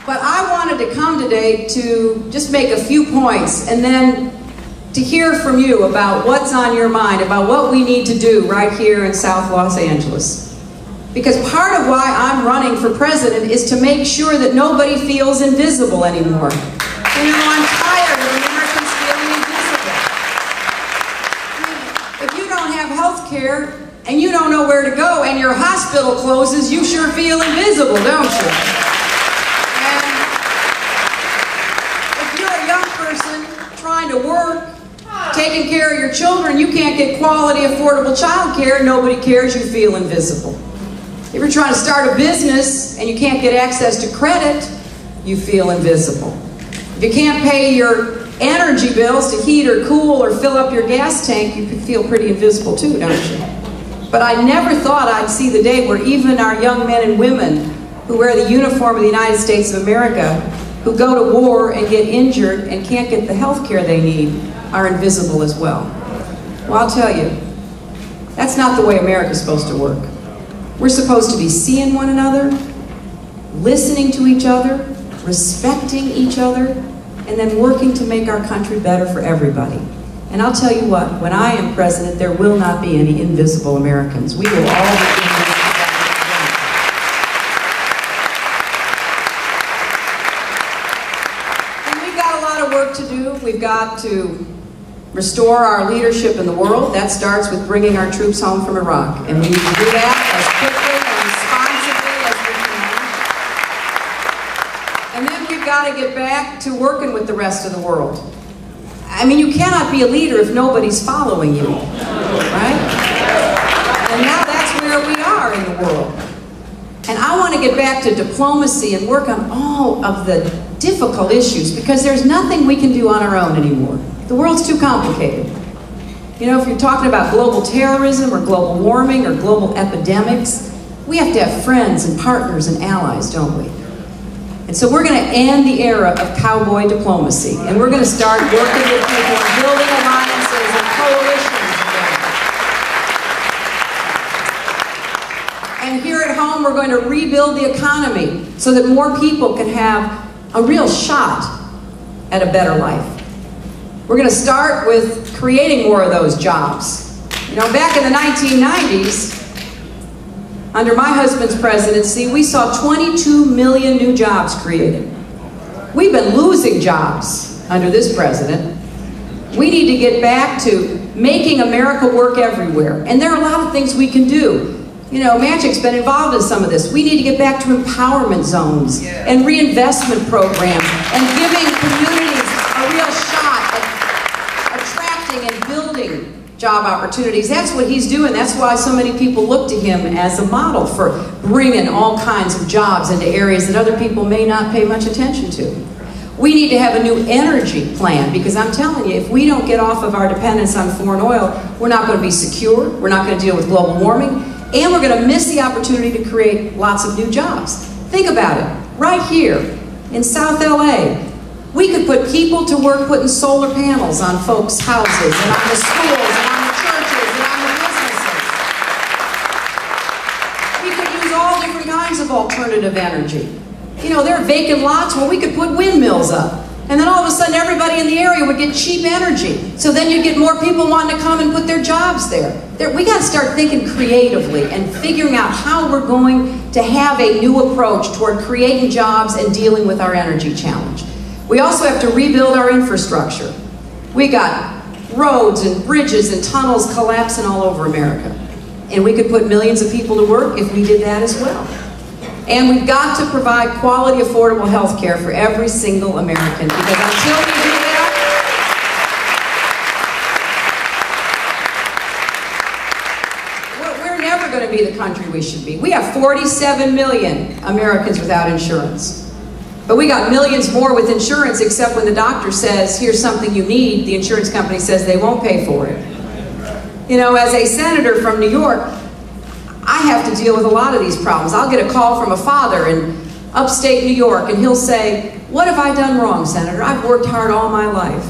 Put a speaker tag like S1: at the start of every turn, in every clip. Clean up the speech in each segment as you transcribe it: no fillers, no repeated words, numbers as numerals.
S1: But I wanted to come today to just make a few points and then to hear from you about what's on your mind, about what we need to do right here in South Los Angeles. Because part of why I'm running for president is to make sure that nobody feels invisible anymore. You know, I'm tired of Americans feeling invisible. If you don't have health care and you don't know where to go and your hospital closes, you sure feel invisible, don't you? And if you're a young person trying to work, taking care of your children, you can't get quality, affordable child care, nobody cares, you feel invisible. If you're trying to start a business and you can't get access to credit, you feel invisible. If you can't pay your energy bills to heat or cool or fill up your gas tank, you feel pretty invisible too, don't you? But I never thought I'd see the day where even our young men and women who wear the uniform of the United States of America, who go to war and get injured and can't get the health care they need, are invisible as well. Well, I'll tell you, that's not the way America's supposed to work. We're supposed to be seeing one another, listening to each other, respecting each other, and then working to make our country better for everybody. And I'll tell you what, when I am president, there will not be any invisible Americans. We will all be invisible. And we've got a lot of work to do. We've got to restore our leadership in the world. That starts with bringing our troops home from Iraq. And we need to do that as quickly and responsibly as we can. And then we've got to get back to working with the rest of the world. I mean, you cannot be a leader if nobody's following you, right? And now that's where we are in the world. And I want to get back to diplomacy and work on all of the difficult issues, because there's nothing we can do on our own anymore. The world's too complicated. You know, if you're talking about global terrorism or global warming or global epidemics, we have to have friends and partners and allies, don't we? And so we're going to end the era of cowboy diplomacy, and we're going to start working with people and building alliances and coalitions together. And here at home, we're going to rebuild the economy so that more people can have a real shot at a better life. We're going to start with creating more of those jobs. You know, back in the 1990s, under my husband's presidency, we saw 22 million new jobs created. We've been losing jobs under this president. We need to get back to making America work everywhere. And there are a lot of things we can do. You know, Magic's been involved in some of this. We need to get back to empowerment zones and reinvestment programs and giving communities a real shot at attracting and building job opportunities. That's what he's doing. That's why so many people look to him as a model for bringing all kinds of jobs into areas that other people may not pay much attention to. We need to have a new energy plan, because I'm telling you, if we don't get off of our dependence on foreign oil, we're not going to be secure, we're not going to deal with global warming, and we're going to miss the opportunity to create lots of new jobs. Think about it. Right here in South LA, we could put people to work putting solar panels on folks' houses and on the schools and on the churches and on the businesses. We could use all different kinds of alternative energy. You know, there are vacant lots where we could put windmills up. And then all of a sudden everybody in the area would get cheap energy. So then you'd get more people wanting to come and put their jobs there. We got to start thinking creatively and figuring out how we're going to have a new approach toward creating jobs and dealing with our energy challenge. We also have to rebuild our infrastructure. We got roads and bridges and tunnels collapsing all over America. And we could put millions of people to work if we did that as well. And we've got to provide quality, affordable health care for every single American, because until we do that, we're never going to be the country we should be. We have 47 million Americans without insurance. But we got millions more with insurance, except when the doctor says, here's something you need, the insurance company says they won't pay for it. You know, as a senator from New York, I have to deal with a lot of these problems. I'll get a call from a father in upstate New York, and he'll say, what have I done wrong, Senator? I've worked hard all my life.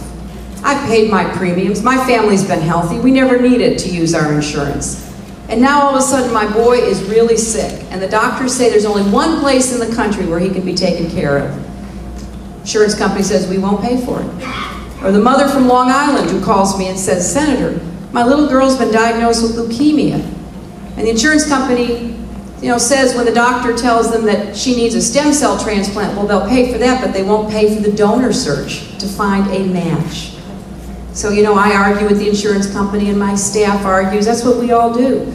S1: I've paid my premiums. My family's been healthy. We never needed to use our insurance. And now all of a sudden my boy is really sick, and the doctors say there's only one place in the country where he can be taken care of. Insurance company says we won't pay for it. Or the mother from Long Island who calls me and says, Senator, my little girl's been diagnosed with leukemia. And the insurance company, says when the doctor tells them that she needs a stem cell transplant, well, they'll pay for that, but they won't pay for the donor search to find a match. So, I argue with the insurance company and my staff argues. That's what we all do.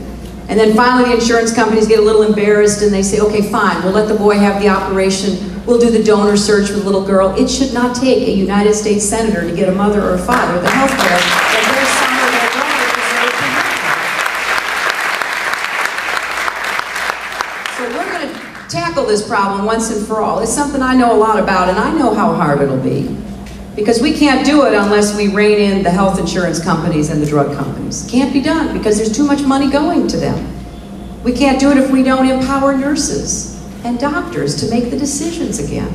S1: And then finally the insurance companies get a little embarrassed and they say, okay, fine, we'll let the boy have the operation. We'll do the donor search for the little girl. It should not take a United States senator to get a mother or a father the health care that their son or their daughter deserves to have. So we're going to tackle this problem once and for all. It's something I know a lot about, and I know how hard it'll be. Because we can't do it unless we rein in the health insurance companies and the drug companies. It can't be done because there's too much money going to them. We can't do it if we don't empower nurses and doctors to make the decisions again.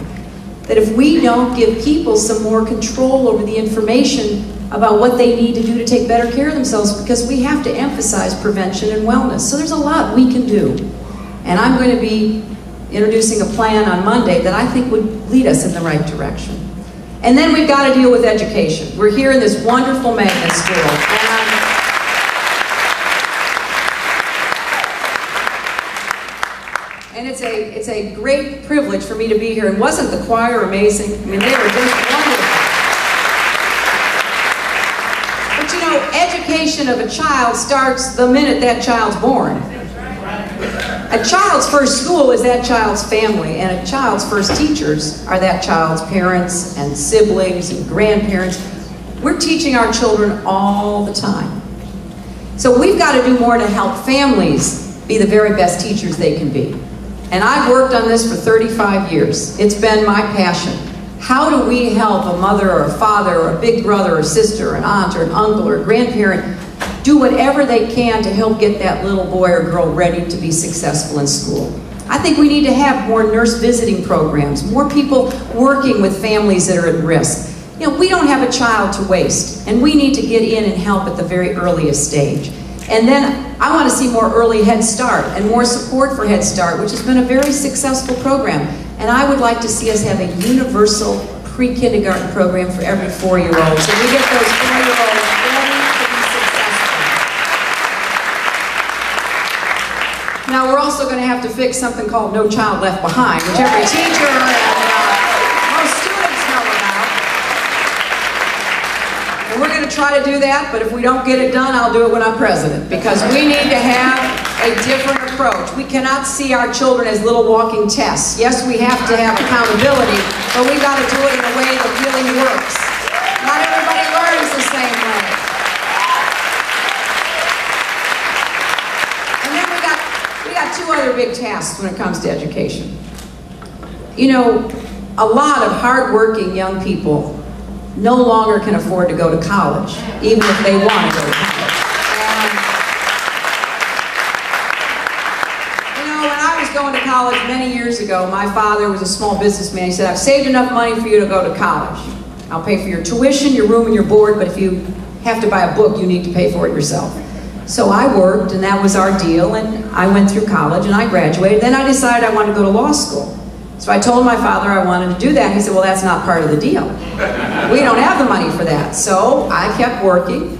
S1: That if we don't give people some more control over the information about what they need to do to take better care of themselves, because we have to emphasize prevention and wellness. So there's a lot we can do. And I'm going to be introducing a plan on Monday that I think would lead us in the right direction. And then we've got to deal with education. We're here in this wonderful magnet school. And it's a great privilege for me to be here. And wasn't the choir amazing? I mean, they were just wonderful. But education of a child starts the minute that child's born. A child's first school is that child's family, and a child's first teachers are that child's parents and siblings and grandparents. We're teaching our children all the time. So we've got to do more to help families be the very best teachers they can be. And I've worked on this for 35 years. It's been my passion. How do we help a mother or a father or a big brother or sister or an aunt or an uncle or a grandparent do whatever they can to help get that little boy or girl ready to be successful in school? I think we need to have more nurse visiting programs, more people working with families that are at risk. We don't have a child to waste, and we need to get in and help at the very earliest stage. And then I want to see more early Head Start and more support for Head Start, which has been a very successful program. And I would like to see us have a universal pre-kindergarten program for every 4-year-old. So we get those 4-year-olds ready to be successful. Now we're also going to have to fix something called No Child Left Behind, which every teacher and most students know about. And we're going to try to do that, but if we don't get it done, I'll do it when I'm president, because we need to have a different approach. We cannot see our children as little walking tests. Yes, we have to have accountability, but we've got to do it in a way that really works. Not everybody learns the same way. And then we got two other big tasks when it comes to education. A lot of hard-working young people no longer can afford to go to college, even if they want to go to college. When I was going to college many years ago, my father was a small businessman. He said, I've saved enough money for you to go to college. I'll pay for your tuition, your room, and your board, but if you have to buy a book, you need to pay for it yourself. So I worked, and that was our deal, and I went through college, and I graduated. Then I decided I wanted to go to law school. So I told my father I wanted to do that. He said, well, that's not part of the deal. We don't have the money for that. So I kept working,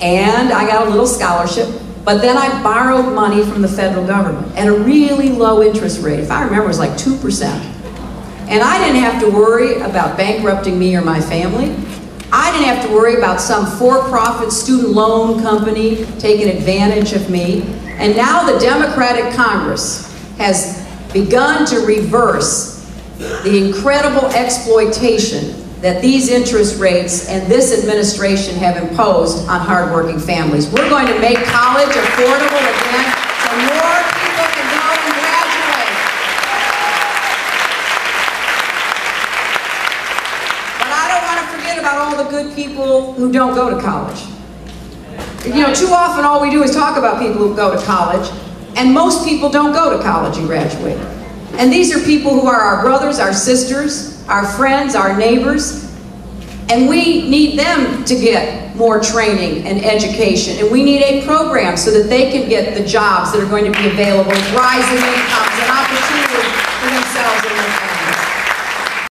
S1: and I got a little scholarship, but then I borrowed money from the federal government at a really low interest rate. If I remember, it was like 2%. And I didn't have to worry about bankrupting me or my family. I didn't have to worry about some for-profit student loan company taking advantage of me. And now the Democratic Congress has begun to reverse the incredible exploitation that these interest rates and this administration have imposed on hardworking families. We're going to make college affordable again so more people can go and graduate. But I don't want to forget about all the good people who don't go to college. Too often all we do is talk about people who go to college, and most people don't go to college and graduate. And these are people who are our brothers, our sisters, our friends, our neighbors, and we need them to get more training and education. And we need a program so that they can get the jobs that are going to be available, rising incomes and opportunities